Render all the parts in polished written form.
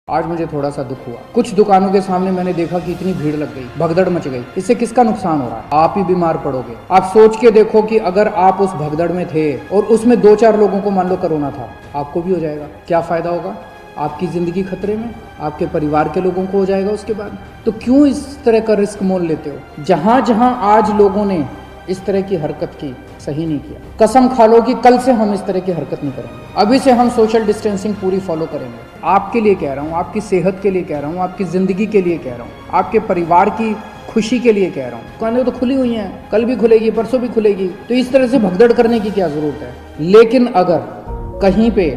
आज मुझे थोड़ा सा दुख हुआ। कुछ दुकानों के सामने मैंने देखा कि इतनी भीड़ लग गई, भगदड़ मच गई। इससे किसका नुकसान हो रहा है? आप ही बीमार पड़ोगे। आप सोच के देखो कि अगर आप उस भगदड़ में थे और उसमें 2-4 लोगों को मान लो कोरोना था, आपको भी हो जाएगा। क्या फायदा होगा? आपकी जिंदगी खतरे में, आपके परिवार के लोगों को हो जाएगा उसके बाद। तो क्यों इस तरह का रिस्क मोल लेते हो? जहां जहां आज लोगों ने इस तरह की हरकत की, सही नहीं किया। कसम खा लो कि कल से हम इस तरह की हरकत नहीं करेंगे। अभी से हम सोशल डिस्टेंसिंग पूरी फॉलो करेंगे। आपके लिए कह रहा हूँ, आपकी सेहत के लिए कह रहा हूँ, आपकी जिंदगी के लिए कह रहा हूँ, आपके परिवार की खुशी के लिए कह रहा हूँ। दुकानें तो खुली हुई हैं, कल भी खुलेगी, परसों भी खुलेगी, तो इस तरह से भगदड़ करने की क्या जरूरत है? लेकिन अगर कहीं पे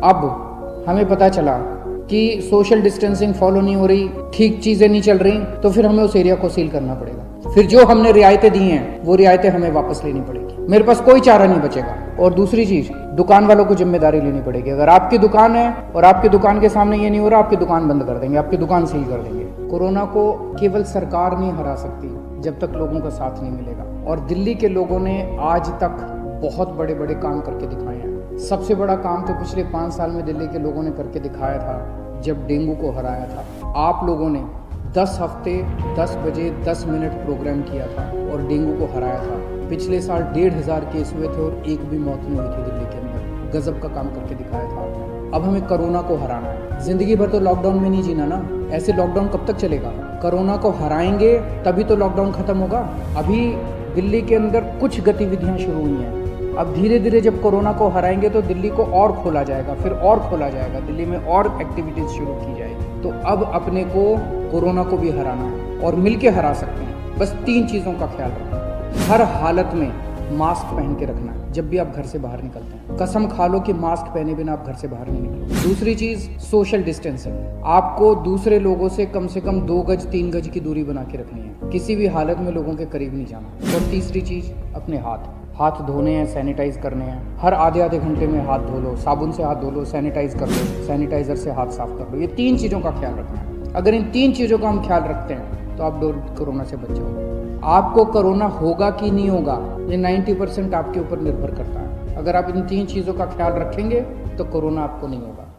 अब हमें पता चला कि सोशल डिस्टेंसिंग फॉलो नहीं हो रही, ठीक चीजें नहीं चल रही, तो फिर हमें उस एरिया को सील करना पड़ेगा। फिर जो हमने रियायतें दी हैं वो रियायतें हमें वापस लेनी पड़ेगी। मेरे पास कोई चारा नहीं बचेगा। और दूसरी चीज, दुकान वालों को जिम्मेदारी लेनी पड़ेगी। अगर आपकी दुकान है और आपकी दुकान के सामने ये नहीं हो रहा, आपकी दुकान बंद कर देंगे, आपकी दुकान सील कर देंगे। कोरोना को केवल सरकार नहीं हरा सकती जब तक लोगों का साथ नहीं मिलेगा। और दिल्ली के लोगों ने आज तक बहुत बड़े बड़े काम करके दिखाए हैं। सबसे बड़ा काम तो पिछले 5 साल में दिल्ली के लोगों ने करके दिखाया था जब डेंगू को हराया था। आप लोगों ने 10 हफ्ते 10 बजे 10 मिनट प्रोग्राम किया था और डेंगू को हराया था। पिछले साल 1,500 केस हुए थे और एक भी मौत नहीं हुई थी दिल्ली के अंदर। गजब का काम करके दिखाया था। अब हमें कोरोना को हराना है। जिंदगी भर तो लॉकडाउन में नहीं जीना ना। ऐसे लॉकडाउन कब तक चलेगा? कोरोना को हराएंगे तभी तो लॉकडाउन खत्म होगा। अभी दिल्ली के अंदर कुछ गतिविधियां शुरू हुई हैं। अब धीरे धीरे जब कोरोना को हराएंगे तो दिल्ली को और खोला जाएगा, फिर और खोला जाएगा, दिल्ली में और एक्टिविटीज शुरू की जाएगी। तो अब अपने को कोरोना को भी हराना है और मिलके हरा सकते हैं। बस 3 चीजों का ख्याल रखना। हर हालत में मास्क पहन के रखना है जब भी आप घर से बाहर निकलते हैं। कसम खा लो कि मास्क पहने बिना आप घर से बाहर नहीं निकलोगे। दूसरी चीज, सोशल डिस्टेंसिंग। आपको दूसरे लोगों से कम 2 गज 3 गज की दूरी बना के रखनी है। किसी भी हालत में लोगों के करीब नहीं जाना। और तीसरी चीज, अपने हाथ धोने हैं, सैनिटाइज करने हैं। हर आधे घंटे में हाथ धो लो, साबुन से हाथ धो लो, सैनिटाइज कर लो, सैनिटाइजर से हाथ साफ कर लो। ये 3 चीजों का ख्याल रखना है। अगर इन 3 चीजों का हम ख्याल रखते हैं तो आप कोरोना से बच जाओगे। आपको कोरोना होगा कि नहीं होगा, ये 90% आपके ऊपर निर्भर करता है। अगर आप इन 3 चीजों का ख्याल रखेंगे तो कोरोना आपको नहीं होगा।